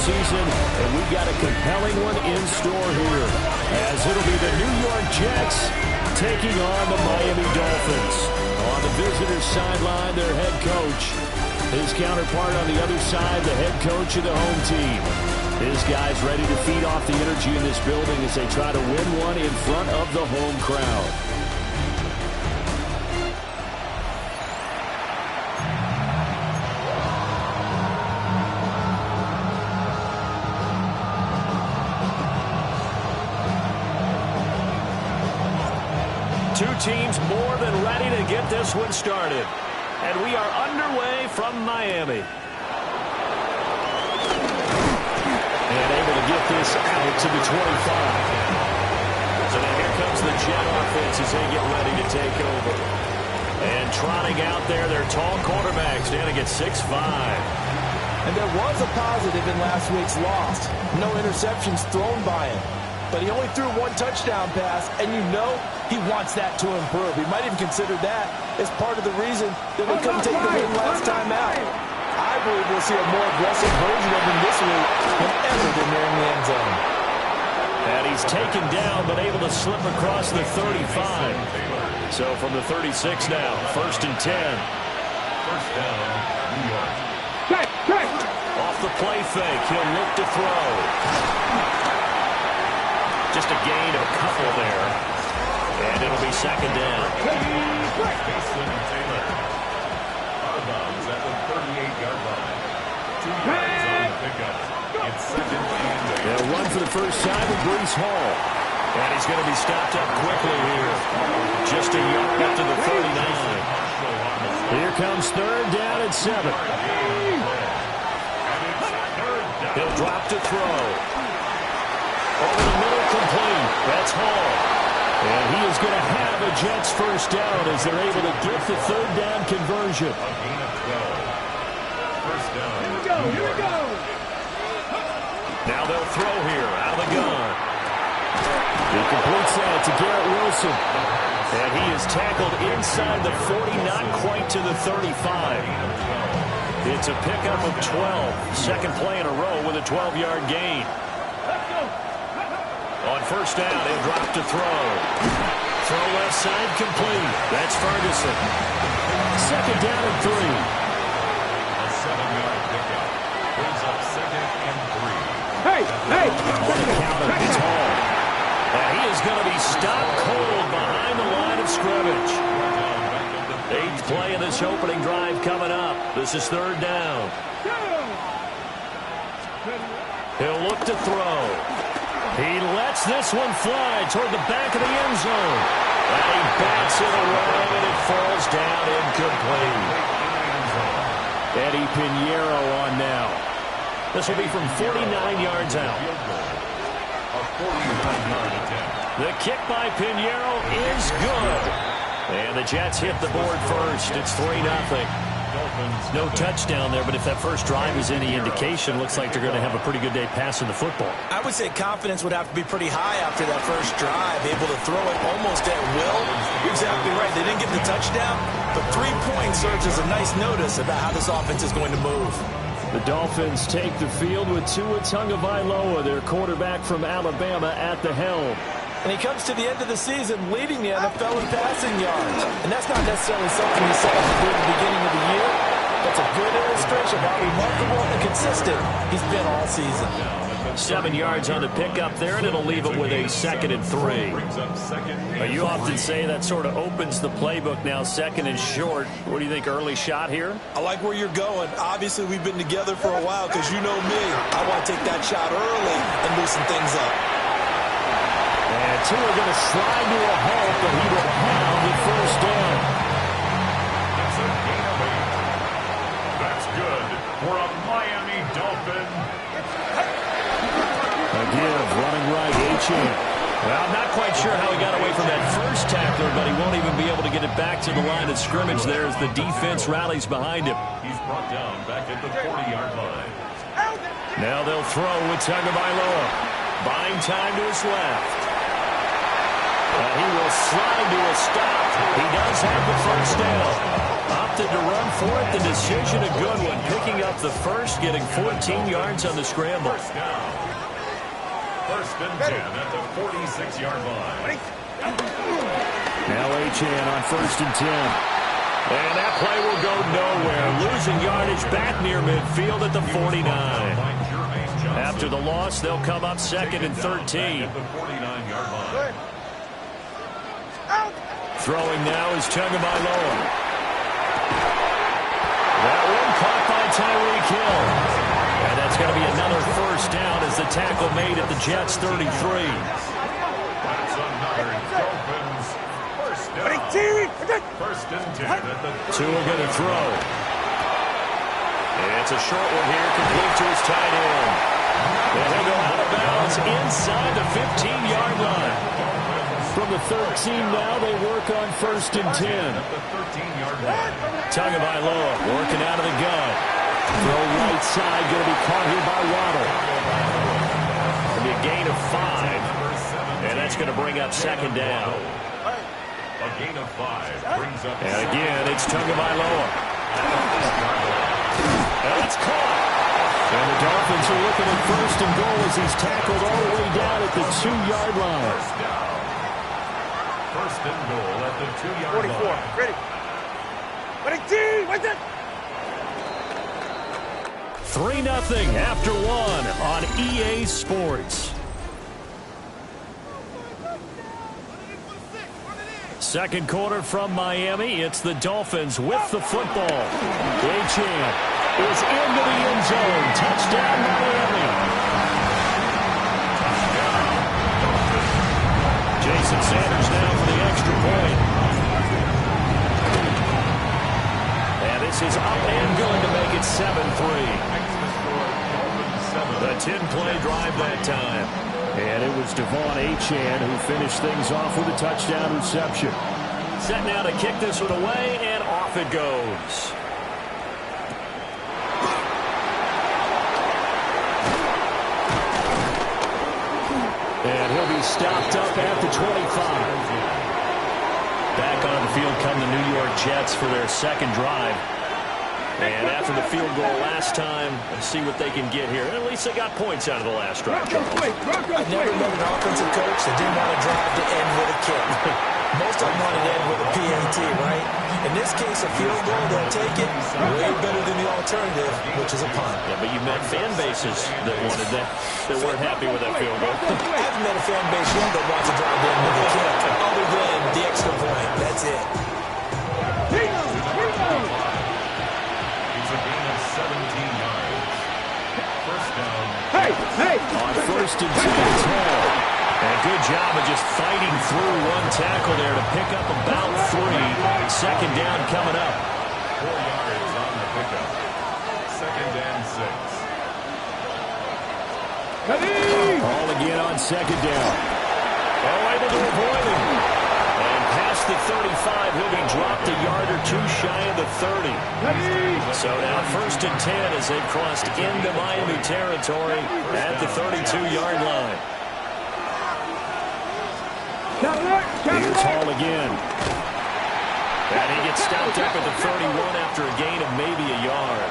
season, and we've got a compelling one in store here, as it'll be the New York Jets taking on the Miami Dolphins. On the visitors' sideline, their head coach. His counterpart on the other side, the head coach of the home team. His guys ready to feed off the energy in this building as they try to win one in front of the home crowd. Two teams more than ready to get this one started. And we are underway from Miami. And able to get this out to the 25. So now here comes the Jet offense as they get ready to take over. And trotting out there, their tall quarterback standing at 6'5". And there was a positive in last week's loss. No interceptions thrown by him. But he only threw one touchdown pass, and you know he wants that to improve. He might even consider that as part of the reason that we couldn't take the win last time out. I believe we'll see a more aggressive version of him this week than ever been there in the end zone. And he's taken down, but able to slip across the 35. So from the 36 now, 1st and 10. First down, New York. Off the play fake, he'll look to throw. Just a gain of a couple there. And it'll be 2nd down. Mason Taylor. Out of bounds at the 38-yard line. 2 yards on the pickup. It's 2nd and 8. They'll run for the first time with Breece Hall. And he's going to be stopped up quickly here. Just a yard up to the 39. Here comes 3rd down and 7. He'll drop to throw. Over the middle, complete. That's Hall. And he is going to have a Jets first down as they're able to get the 3rd down conversion. A gain of 12. First down. Here we go. Now they'll throw here out of the gun. He completes that to Garrett Wilson. And he is tackled inside the 40, not quite to the 35. It's a pickup of 12. Second play in a row with a 12-yard gain. On first down, he'll drop to throw. Throw left side, complete. That's Ferguson. 2nd down and 3. A 7-yard pickup. Brings up 2nd and 3. Hey! On the counter, it's Hall. And he is going to be stopped cold behind the line of scrimmage. 8th play of this opening drive coming up. This is 3rd down. He'll look to throw. He lets this one fly toward the back of the end zone. And he bats it away, and it falls down incomplete. Eddie Pinheiro on now. This will be from 49 yards out. A 49-yard attempt. The kick by Pinheiro is good. And the Jets hit the board first. It's 3-0. No touchdown there, but if that first drive is any indication, looks like they're going to have a pretty good day passing the football. I would say confidence would have to be pretty high after that first drive, able to throw it almost at will. You're exactly right. They didn't get the touchdown, but 3 points serves as a nice notice about how this offense is going to move. The Dolphins take the field with Tua Tagovailoa, their quarterback from Alabama, at the helm. And he comes to the end of the season leading the NFL in passing yards. And that's not necessarily something he set out to do at the beginning of the year. That's a good illustration of how remarkable and consistent he's been all season. 7 yards on the pickup there, and it'll leave it with a 2nd and 3. You often say that sort of opens the playbook now, 2nd and short. What do you think, early shot here? I like where you're going. Obviously, we've been together for a while because you know me. I want to take that shot early and loosen things up. And Tua going to slide to a halt, but he will have the first down. That's a gain of 8. That's good for a Miami Dolphin. A give, running right, Achane. Well, I'm not quite sure how he got away from that first tackler, but he won't even be able to get it back to the line of scrimmage there as the defense rallies behind him. He's brought down back at the 40-yard line. Now they'll throw with Tagovailoa. Buying time to his left. And he will slide to a stop. He does have the first down. Opted to run for it. The decision a good one. Picking up the first, getting 14 yards on the scramble. First down. First and 10 at the 46-yard line. Now Achane on first and 10. And that play will go nowhere. Losing yardage back near midfield at the 49. After the loss, they'll come up second and 13. At the 49-yard line. Throwing now is Tagovailoa. That one caught by Tyreek Hill. And that's going to be another first down as the tackle made at the Jets' 33. That's another Dolphins first down. First and 10 at the 30. Tua going to throw. It's a short one here, complete to his tight end. And he'll go out of bounds inside the 15-yard line. From the 13 now, they work on first and 10. At the 13-yard line. Tagovailoa working out of the gun. Throw right side, going to be caught here by Waddle. It'll be a gain of 5. And that's going to bring up second down. A gain of 5 brings up. And again, it's Tagovailoa. And it's caught. And the Dolphins are looking at first and goal as he's tackled all the way down at the 2-yard line. First down. First and goal at the 2-yard line. 44. Ready. 3-0 after one on EA Sports. Second quarter from Miami. It's the Dolphins with the football. Achane is into the end zone. Touchdown, Miami. Jason Sanders now for the extra point. And this is up and going to make it 7-3. The 10-play drive that time. And it was Devon Achane who finished things off with a touchdown reception. Set now to kick this one away, and off it goes. And he'll be stopped up at the 25. Back on the field come the New York Jets for their second drive. And after the field goal last time, let's see what they can get here. At least they got points out of the last drive. I've never met an offensive coach that didn't want to drive to end with a kick. Most of them wanted to end with a PAT, right? In this case, a field goal, they'll take it. Way better than the alternative, which is a punt. Yeah, but you met fan bases that wanted that, that weren't happy with that field goal. I haven't met a fan base yet that wants to drive to end with a kick, other than the extra point. That's it. It's a gain of 17 yards. First down. On first and 10. And a good job of just fighting through one tackle there to pick up about 3. Second down coming up. 4 yards on the pickup. Second and 6. Ball again on second down. Oh, able to avoid him. And past the 35, he'll be dropped a yard or 2 shy of the 30. So now first and 10 as they've crossed into Miami territory at the 32-yard line. Here's Hall again. And he gets stopped up at the 31 after a gain of maybe a yard.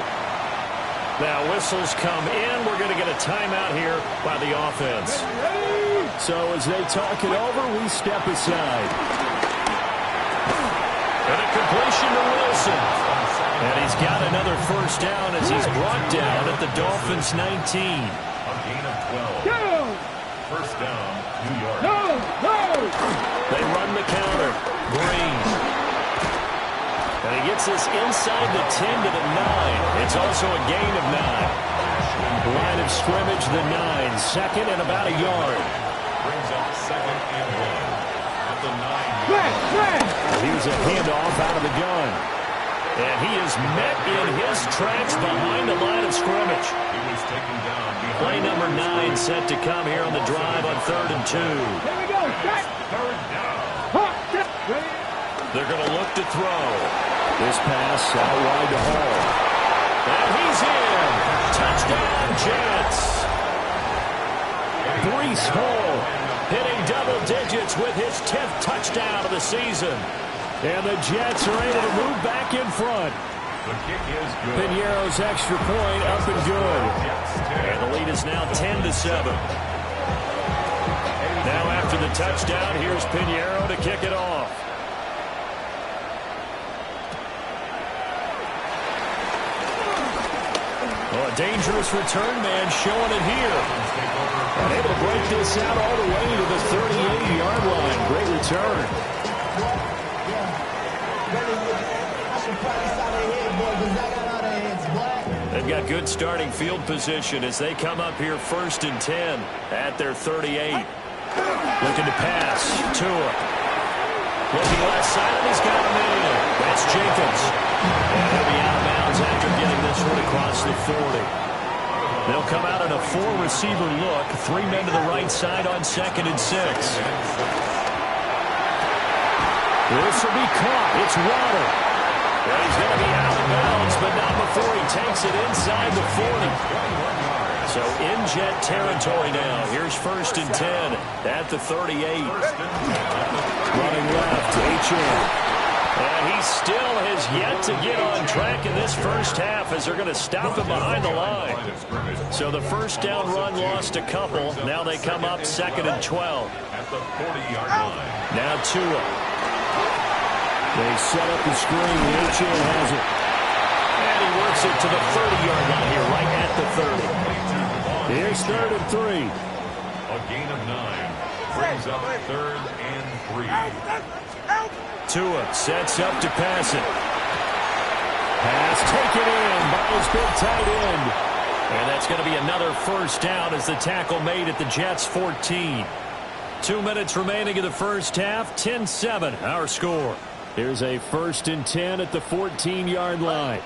Now whistles come in. We're going to get a timeout here by the offense. So as they talk it over, we step aside. And a completion to Wilson. And he's got another first down as he's brought down at the Dolphins' 19. A gain of 12. First down, New York. They run the counter. Green. And he gets this inside the 10 to the 9. It's also a gain of 9. Line of scrimmage, the 9. Second and about a yard. Brings up second and 1 at the 9. Here's a handoff out of the gun. And he is met in his tracks behind the line of scrimmage. He was taken down behind. Play number 9 set to come here on the drive on 3rd and 2. Third down. They're going to look to throw. This pass out wide to Hall. And he's in. Touchdown, Jets. Breece Hall hitting double digits with his 10th touchdown of the season. And the Jets are able to move back in front. The kick is good. Piñeiro's extra point up and good. And the lead is now 10-7. Now after the touchdown, here's Piñeiro to kick it off. Oh, a dangerous return man showing it here. And able to break this out all the way to the 38-yard line. Great return. They've got good starting field position as they come up here 1st and 10 at their 38. Looking to pass. Tua. Looking left side, and he's got him in. That's Jenkins. And he'll be out of bounds after getting this one across the 40. They'll come out in a 4-receiver look. 3 men to the right side on 2nd and 6. This will be caught. It's Waddle. And he's going to be out of bounds, but not before he takes it inside the 40. So in Jet territory now. Here's 1st and 10 at the 38. Running left, H.M. And he still has yet to get on track in this first half as they're going to stop him behind the line. So the first down run lost a couple. Now they come up 2nd and 12. At the 40-yard line. Now Tua. They set up the screen. H.M. has it. And he works it to the 30-yard line here, right at the 30. Here's 3rd and 3. A gain of 9 brings up 3rd and 3. Tua sets up to pass it. Pass taken in by his big tight end. And that's going to be another first down as the tackle made at the Jets' 14. 2 minutes remaining in the first half. 10-7 our score. Here's a 1st and 10 at the 14-yard line.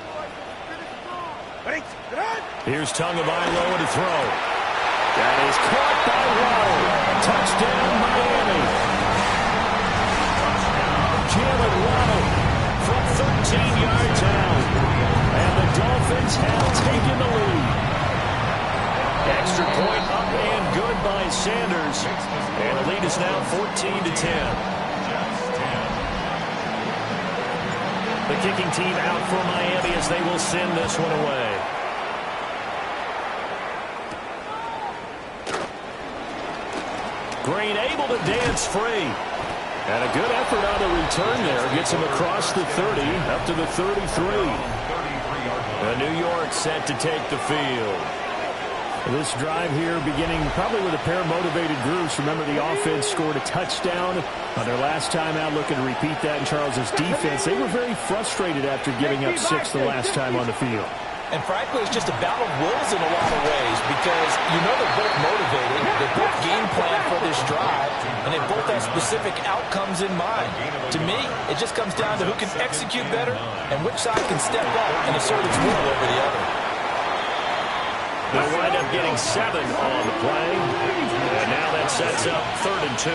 Here's Tagovailoa to throw. That is caught by Waddle. Touchdown, Miami. Jalen Waddle from 13 yards out. And the Dolphins have taken the lead. Extra point up and good by Sanders. And the lead is now 14-10. The kicking team out for Miami as they will send this one away. Green able to dance free. And a good effort on the return there. Gets him across the 30 up to the 33. And New York set to take the field. This drive here beginning probably with a pair of motivated groups. Remember, the offense scored a touchdown on their last time out. Looking to repeat that in Charles's defense. They were very frustrated after giving up 6 the last time on the field. And frankly, it's just a battle of wills in a lot of ways because you know they're both motivated. They both game plan for this drive, and they both have specific outcomes in mind. To me, it just comes down to who can execute better and which side can step up and assert its will over the other. They'll wind up getting 7 on the play. And now that sets up 3rd and 2.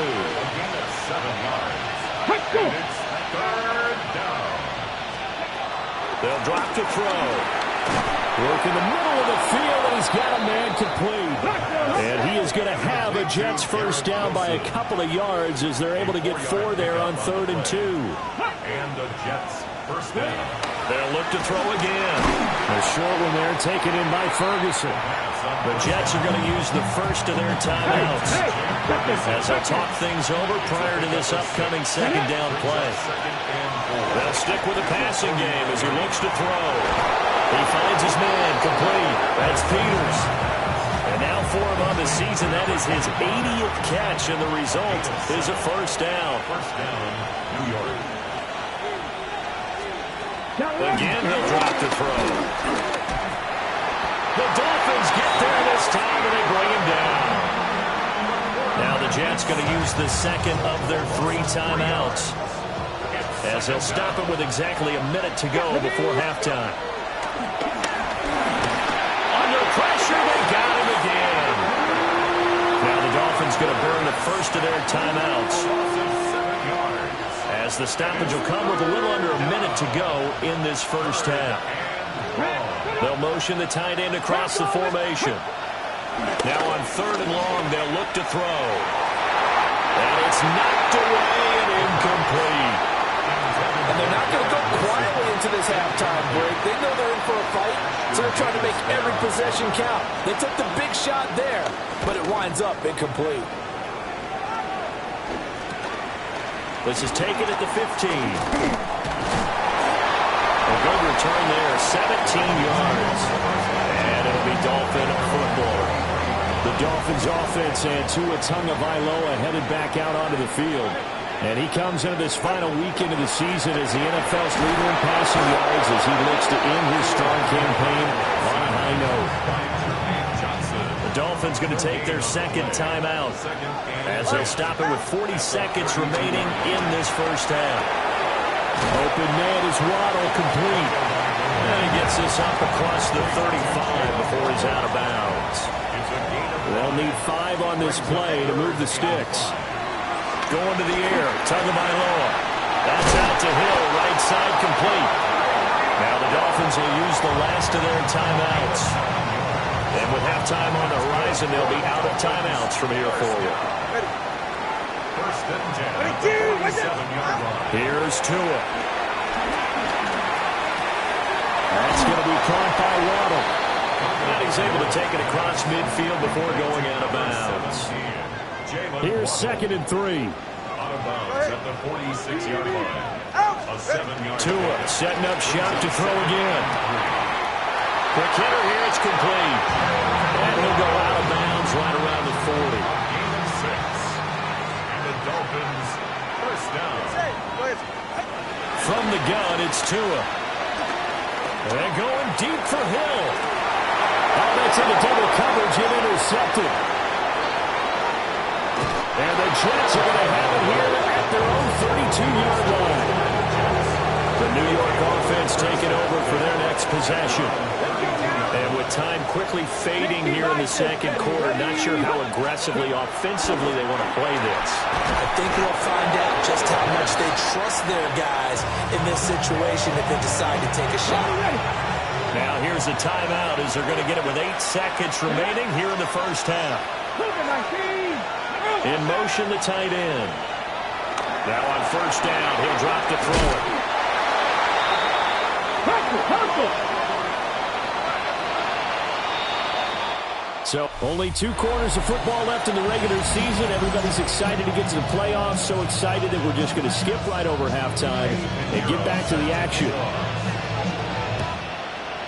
It's 3rd down. They'll drop to throw. Work in the middle of the field, and he's got a man complete. And he is going to have a Jets first down by a couple of yards as they're able to get 4 there on 3rd and 2. And the Jets first down. They'll look to throw again. A short one there taken in by Ferguson. The Jets are going to use the first of their timeouts as they talk things over prior to this upcoming 2nd down play. They'll stick with the passing game as he looks to throw. He finds his man complete. That's Peters. And now for him on the season, that is his 80th catch, and the result is a first down. First down, New York. Again, he'll drop to throw. The Dolphins get there this time, and they bring him down. Now the Jets going to use the second of their 3 timeouts as they'll stop it with exactly a minute to go before halftime. Under pressure, they got him again. Now the Dolphins going to burn the first of their timeouts as the stoppage will come with a little under a minute to go in this first half. They'll motion the tight end across the formation. Now on 3rd and long, they'll look to throw. And it's knocked away and incomplete. And they're not going to go quietly into this halftime break. They know they're in for a fight, so they're trying to make every possession count. They took the big shot there, but it winds up incomplete. This is taken at the 15. A good return there, 17 yards. And it'll be Dolphin football. The Dolphins offense and Tua Tagovailoa headed back out onto the field. And he comes into this final weekend of the season as the NFL's leader in passing yards as he looks to end his strong campaign on a high note. The Dolphins going to take their second timeout as they'll stop it with 40 seconds remaining in this first half. Open man is Waddle, complete. And he gets this up across the 35 before he's out of bounds. They'll need 5 on this play to move the sticks. Going to the air, Tagovailoa. That's out to Hill, right side complete. Now the Dolphins will use the last of their timeouts. And with halftime on the horizon, they'll be out of timeouts from here forward. First and 10. 47-yard line. Here's Tua. That's going to be caught by Waddle. And he's able to take it across midfield before going out of bounds. Here's 2nd and 3. Out of bounds at the 46-yard line. A 7-yard Tua setting up shop to throw again. Quick hitter here, it's complete. And he'll go out of bounds right around the 40. Gain of 6. And the Dolphins first down. From the gun, it's Tua. And going deep for Hill. Oh, that's into double coverage and intercepted. And the Jets are going to have it here at their own 32-yard line. The New York offense taking over for their next possession. And with time quickly fading here in the second quarter, not sure how aggressively, offensively they want to play this. I think we'll find out just how much they trust their guys in this situation if they decide to take a shot. Now here's a timeout as they're going to get it with 8 seconds remaining here in the first half. In motion, the tight end. Now on first down, he'll drop to throw it. So only 2 quarters of football left in the regular season. Everybody's excited to get to the playoffs. So excited that we're just going to skip right over halftime and get back to the action.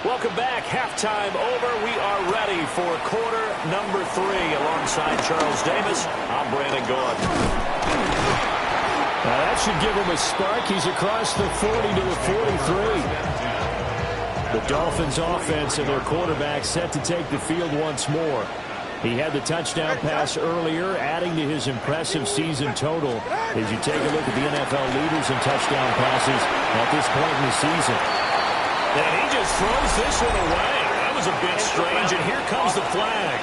Welcome back. Halftime over. We are ready for quarter number 3. Alongside Charles Davis, I'm Brandon Gaudin. Now that should give him a spark. He's across the 40 to the 43. The Dolphins offense and their quarterback set to take the field once more. He had the touchdown pass earlier, adding to his impressive season total as you take a look at the NFL leaders in touchdown passes at this point in the season. And he just throws this one away. That was a bit strange, and here comes the flag.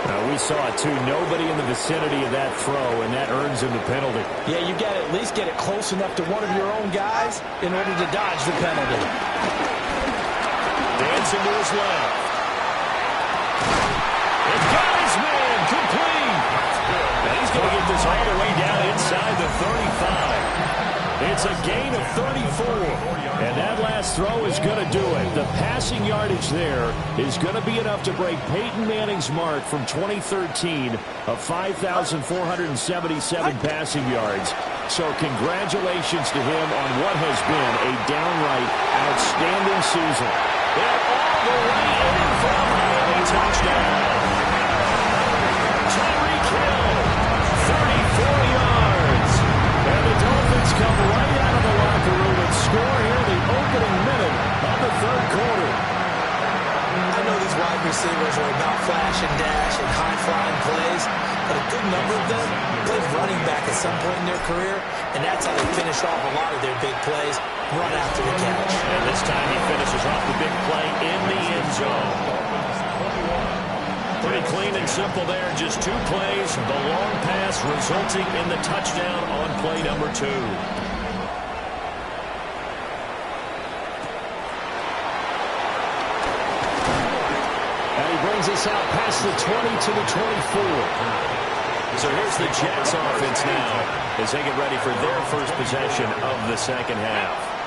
Now, we saw it, too. Nobody in the vicinity of that throw, and that earns him the penalty. Yeah, you got to at least get it close enough to one of your own guys in order to dodge the penalty. Dancing to his left. It's got his man, complete. And he's going to get this all the way down inside the 35. It's a gain of 34, and that last throw is going to do it. The passing yardage there is going to be enough to break Peyton Manning's mark from 2013 of 5,477 passing yards. So congratulations to him on what has been a downright outstanding season. And all the way in for a Miami touchdown. Tyreek Hill, 34 yards. And the Dolphins come right out of the locker room and score here in the opening minute of the third quarter. I know these wide receivers are about flash and dash and high-flying plays, but a good number of them played running back at some point in their career, and that's how they finish off a lot of their big plays, run after the catch. And this time he finishes off the big play in the end zone. Pretty clean and simple there. Just 2 plays. The long pass resulting in the touchdown on play number 2. And he brings us out past the 20 to the 24. So here's the Jets offense now as they get ready for their first possession of the second half.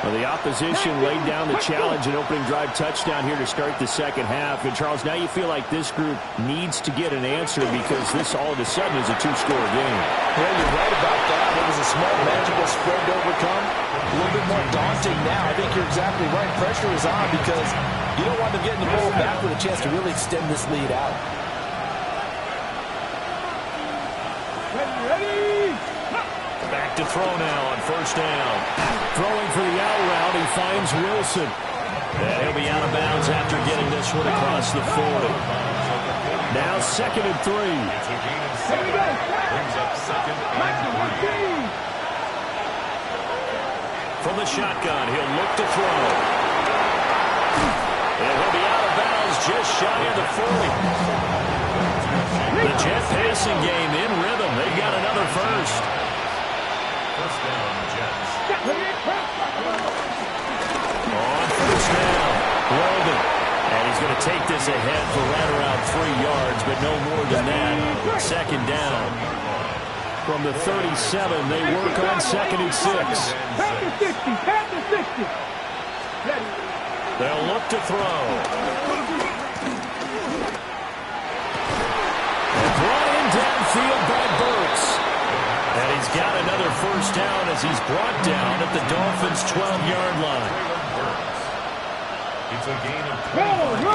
Well, the opposition laid down the challenge and opening drive touchdown here to start the second half. And, Charles, now you feel like this group needs to get an answer because this all of a sudden is a two-score game. Yeah, you're right about that. It was a small, manageable spread to overcome. A little bit more daunting now. I think you're exactly right. Pressure is on because you don't want them getting the ball back with a chance to really extend this lead out. Back to throw now on first down. Throwing for the out route, he finds Wilson. And he'll be out of bounds after getting this one across the 40. Now 2nd and 3. It's a gain of 7. Brings up 2nd and 3. From the shotgun, he'll look to throw. And he'll be out of bounds just shy of the 40. The Jet passing game in rhythm. They've got another first. First down, Jets. On first down, Logan. And he's going to take this ahead for right around 3 yards, but no more than that. Second down. From the 37, they work on 2nd and 6. They'll look to throw. And brought in downfield by Burks. And he's got another first down as he's brought down at the Dolphins' 12-yard line. It's a gain of 25.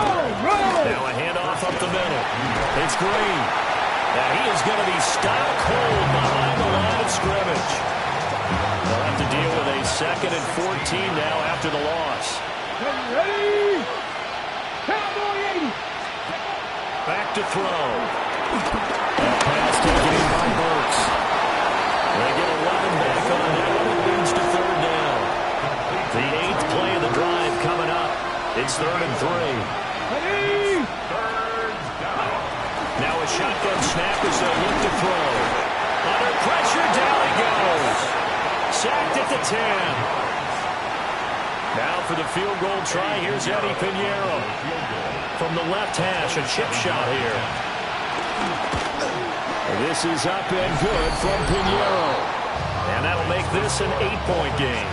Now a handoff up the middle. It's Green. Now he is going to be stopped cold behind the line of scrimmage. They'll have to deal with a 2nd and 14 now after the loss. Back to throw. That pass taken in by Burks. They get 11 back on that one. It leads to 3rd down. The 8th play of the drive coming up. It's 3rd and 3. Now a shotgun snap as they look to throw. Under pressure, down he goes. Sacked at the 10. Now for the field goal try, here's Eddie Pinheiro. From the left hash, a chip shot here. This is up and good from Pinheiro. And that'll make this an 8-point game.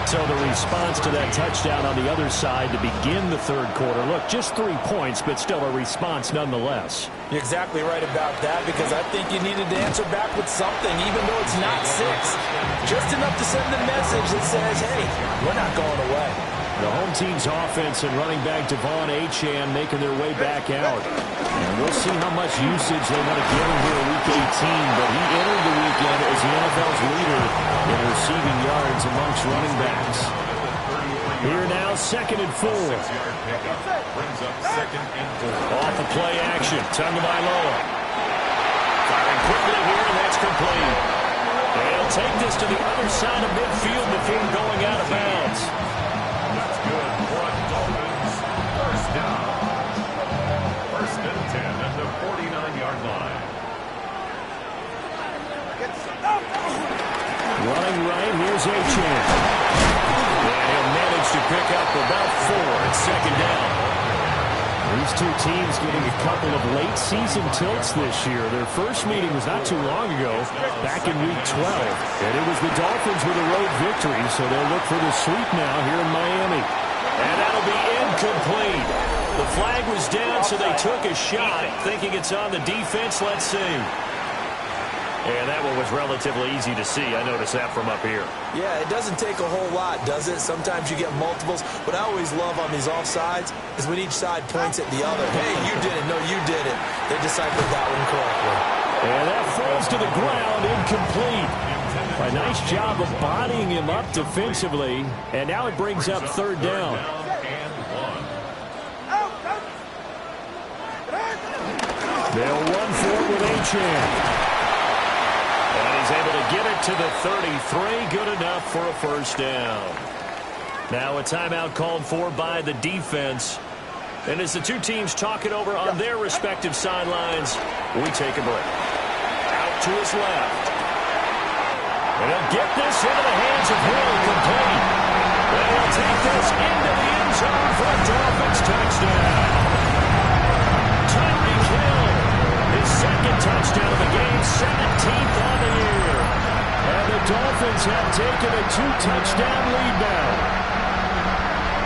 So the response to that touchdown on the other side to begin the third quarter. Look, just 3 points, but still a response nonetheless. You're exactly right about that because I think you needed to answer back with something, even though it's not 6. Just enough to send a message that says, hey, we're not going away. The home team's offense and running back Devon Achane making their way back out. And we'll see how much usage they want to give him here in Week 18, but he entered the weekend as the NFL's leader in receiving yards amongst running backs. Here now, 2nd and 4. 6-yard pickup brings up 2nd and 4. Off the play action, Tagovailoa. Firing quickly here, and that's complete. They'll take this to the other side of midfield before going out of bounds. That's good for a Dolphins first down. 1st and 10 at the 49-yard line. Running right, here's Achane. And he'll manage to pick up about 4 at 2nd down. These two teams getting a couple of late season tilts this year. Their first meeting was not too long ago, back in Week 12. And it was the Dolphins with a road victory, so they'll look for the sweep now here in Miami. And that'll be incomplete. The flag was down, so they took a shot, thinking it's on the defense. Let's see. And that one was relatively easy to see. I noticed that from up here. Yeah, it doesn't take a whole lot, does it? Sometimes you get multiples. What I always love on these offsides is when each side points at the other. Hey, you did it. No, you did it. They deciphered that one correctly. And that falls to the ground, incomplete. A nice job of bodying him up defensively. And now it brings up 3rd down. They'll run for it with Achane. And he's able to get it to the 33. Good enough for a first down. Now a timeout called for by the defense. And as the two teams talk it over on their respective sidelines, we take a break. Out to his left. And he'll get this into the hands of Hill, complete. And he'll take this into the end zone for a Dolphins touchdown. Tyreek Hill, his second touchdown of the game, 17th on the year. And the Dolphins have taken a 2-touchdown lead now.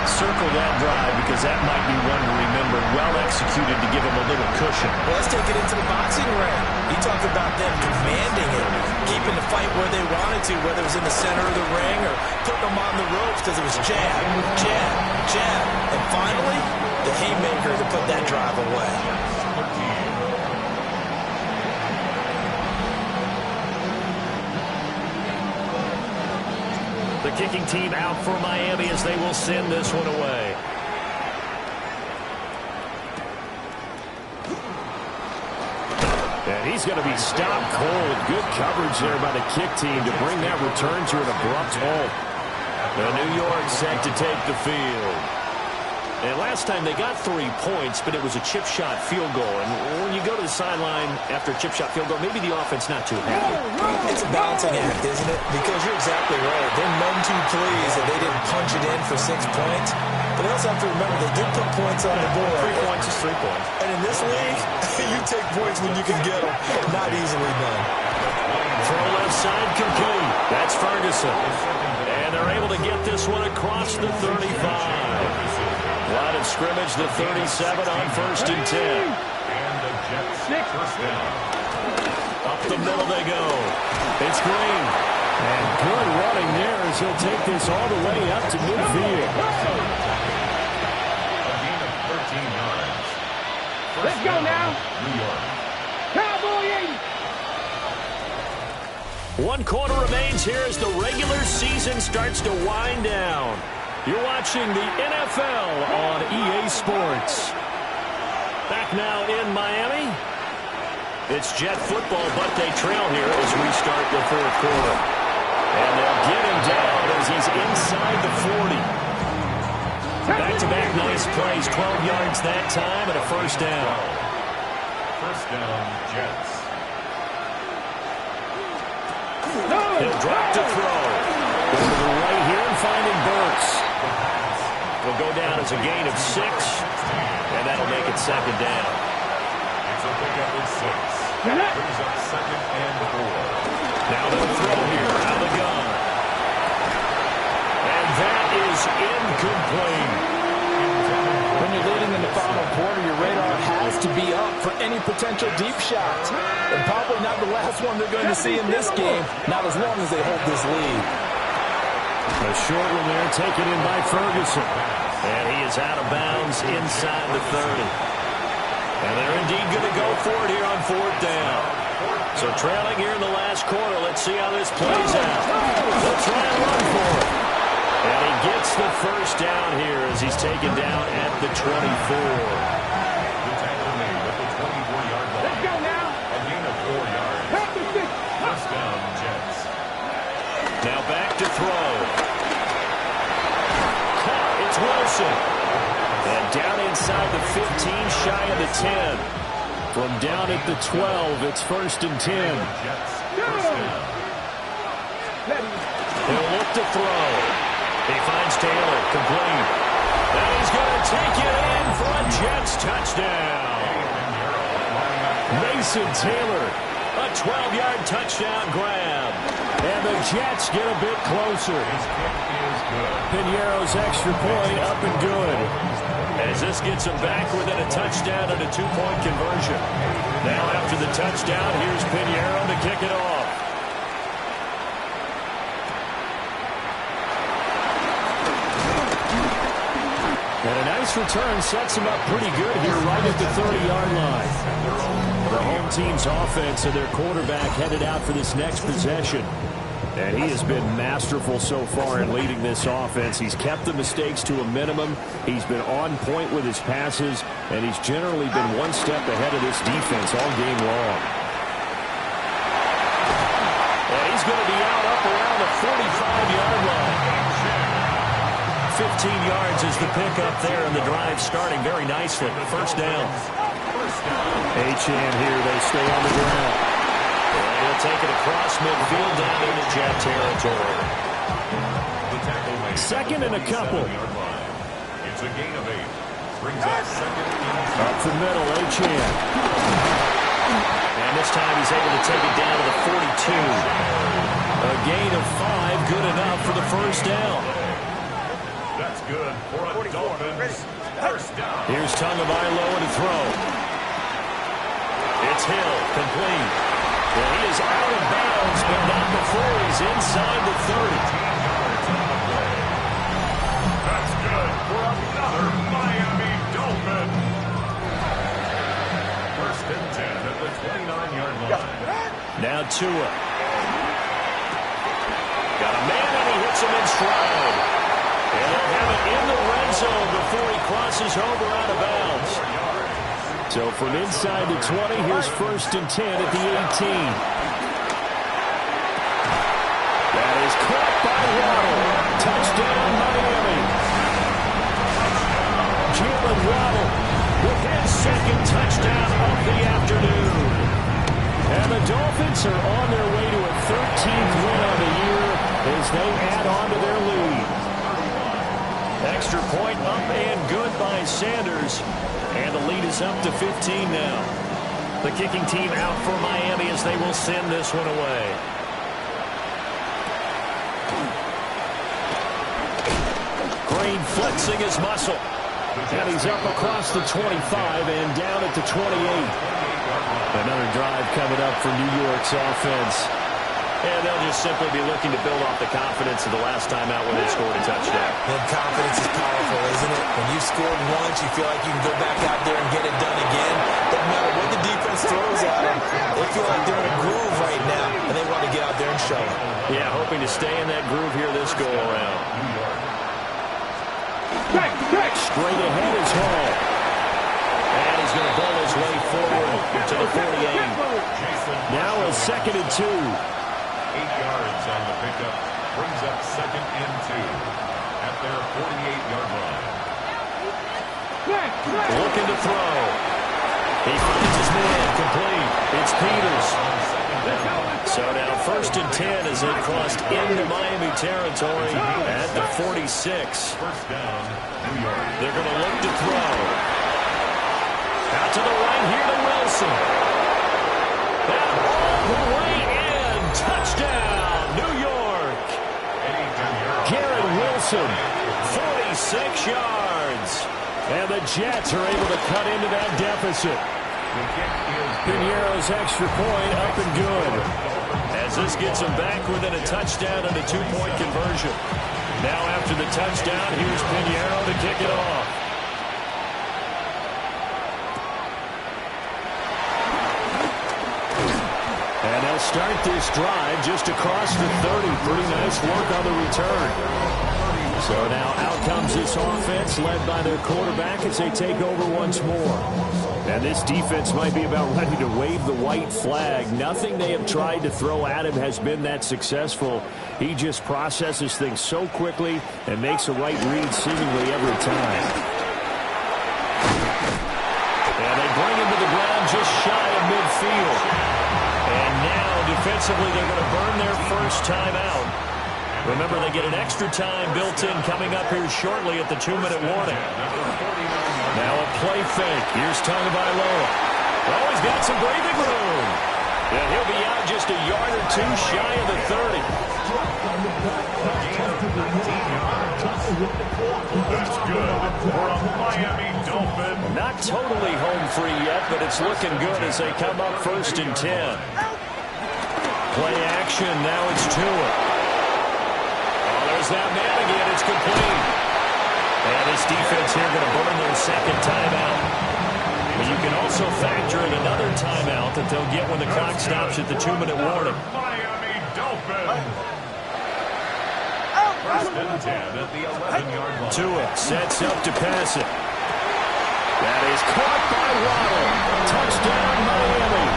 Circle that drive because that might be one to remember. Well executed to give them a little cushion. Well, let's take it into the boxing ring. You talk about them commanding it, keeping the fight where they wanted to, whether it was in the center of the ring or putting them on the ropes because it was jab, jab, jab. And finally, the haymaker to put that drive away. The kicking team out for Miami as they will send this one away. And he's going to be stopped cold. Good coverage there by the kick team to bring that return to an abrupt halt. The New York set to take the field. And last time they got 3 points, but it was a chip shot field goal. And when you go to the sideline after a chip shot field goal, maybe the offense not too happy. It's a balancing act, isn't it? Because you're exactly right. They're none too pleased that they didn't punch it in for 6 points. But they also have to remember they did put points on the board. 3 points is 3 points. And in this league, you take points when you can get them. Not easily done. Throw left side complete. That's Ferguson. And they're able to get this one across the 35. Line of scrimmage, the 37 on 1st and 10. And the Jets first down. Up the middle they go. It's Green. And good running there as he'll take this all the way up to midfield. A gain of 13 yards. Let's go now. New York. Cowboys! 1 quarter remains here as the regular season starts to wind down. You're watching the NFL on EA Sports. Back now in Miami. It's Jet football, but they trail here as we start the 4th quarter. And they'll get him down as he's inside the 40. Back-to-back nice plays, 12 yards that time and a first down. First down, Jets. He'll drop to throw. Go to the right here and finding Burks. Will go down as a gain of 6, and that'll make it 2nd down. It's a pickup of 6. Brings up 2nd and 4. Now they'll throw here out of the gun. And that is incomplete. When you're leading in the final quarter, your radar has to be up for any potential deep shots. And probably not the last one they're going to see in this game, not as long as they hold this lead. A short one there taken in by Ferguson. And he is out of bounds inside the 30. And they're indeed going to go for it here on 4th down. So trailing here in the last quarter. Let's see how this plays out. They'll try and run for it. And he gets the first down here as he's taken down at the 24. The tackle made at the 24-yard line. Let's go now. A gain of 4 yards. First down, Jets. Now back to throw. Caught. It's Wilson. And down inside the 15, shy of the 10. From down at the 12, it's 1st and 10. Jets first down. He'll look to throw. He finds Taylor, complete. And he's going to take it in for a Jets touchdown. Mason Taylor, a 12-yard touchdown grab. And the Jets get a bit closer. His kick is good. Pinheiro's extra point up and good. As this gets him back within a touchdown and a 2-point conversion. Now after the touchdown, here's Pinheiro to kick it off. And a nice return sets him up pretty good here right at the 30-yard line. The home team's offense and their quarterback headed out for this next possession. And he has been masterful so far in leading this offense. He's kept the mistakes to a minimum. He's been on point with his passes, and he's generally been one step ahead of this defense all game long. And he's going to be out up around the 45-yard line. 15 yards is the pickup there, and the drive starting very nicely. First down. Achane here. They stay on the ground. And he'll take it across midfield down into Jet territory. Second and a couple. It's a gain of 8. Brings up 2nd and 10. Up the middle, Achane. And this time he's able to take it down to the 42. A gain of 5, good enough for the first down. That's good for a Dolphins first down. Here's Tagovailoa to throw. It's Hill, complete. Well, he is out of bounds, but not before he's inside the 30. That's good for another Miami Dolphin. First and 10 at the 29-yard line. Now Tua. Got a man, and he hits him in stride. And they'll have it in the red zone before he crosses over out of bounds. So from inside the 20, here's first and 10 at the 18. That is caught by Waddle. Touchdown, Miami. Jalen Waddle with his second touchdown of the afternoon. And the Dolphins are on their way to a 13th win of the year as they add on to their lead. Extra point up and good by Sanders. And the lead is up to 15 now. The kicking team out for Miami as they will send this one away. Green flexing his muscle. And he's up across the 25 and down at the 28. Another drive coming up for New York's offense. And they'll just simply be looking to build off the confidence of the last time out when they scored a touchdown. And confidence is powerful, isn't it? When you've scored once, you feel like you can go back out there and get it done again. Doesn't matter what the defense throws at them. They feel like they're in a groove right now, and they want to get out there and show it. Yeah, hoping to stay in that groove here this go-around. Straight ahead is Hall. And he's going to ball his way forward to the 48. Now a 2nd and 2. 8 yards on the pickup. Brings up 2nd and 2 at their 48-yard line. Looking to throw. He finds his man complete. It's Peters. So now 1st and 10 as they crossed into Miami territory at the 46. First down, New York. They're going to look to throw. Out to the right here to Wilson. And all the way in. Touchdown, New York. Garrett Wilson, 46 yards. And the Jets are able to cut into that deficit. Piñeiro's extra point up and good. As this gets them back within a touchdown and a 2-point conversion. Now after the touchdown, here's Piñeiro to kick it off. And they'll start this drive just across the 30. Pretty nice work on the return. So now out comes this offense led by their quarterback as they take over once more. And this defense might be about ready to wave the white flag. Nothing they have tried to throw at him has been that successful. He just processes things so quickly and makes a right read seemingly every time. And they bring him to the ground just shy of midfield. And now defensively they're going to burn their first time out. Remember, they get an extra time built in coming up here shortly at the 2-minute warning. Now a play fake. Here's Tagovailoa. Oh, he's got some breathing room. And he'll be out just a yard or two shy of the 30. That's good for a Miami Dolphin. Not totally home free yet, but it's looking good as they come up 1st and 10. Play action. Now it's Tua. There's that man again. It's complete. And this defense here going to burn their second timeout. But you can also factor in another timeout that they'll get when the clock stops at the 2-minute warning. Miami Dolphin. First and 10 at the 11-yard line. Tua sets up to pass it. That is caught by Waddle. Touchdown, Miami.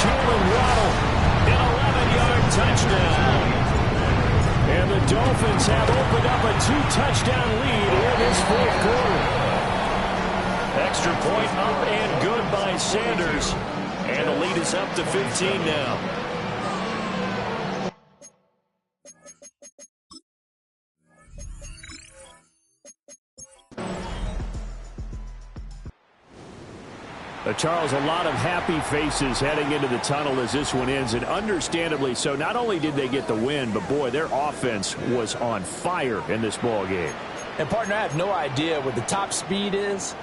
Jalen Waddle, an 11-yard touchdown. And the Dolphins have opened up a 2-touchdown lead here this 4th quarter. Extra point up and good by Sanders. And the lead is up to 15 now. Charles, a lot of happy faces heading into the tunnel as this one ends, and understandably so. Not only did they get the win, but, boy, their offense was on fire in this ball game. And, partner, I have no idea what the top speed is.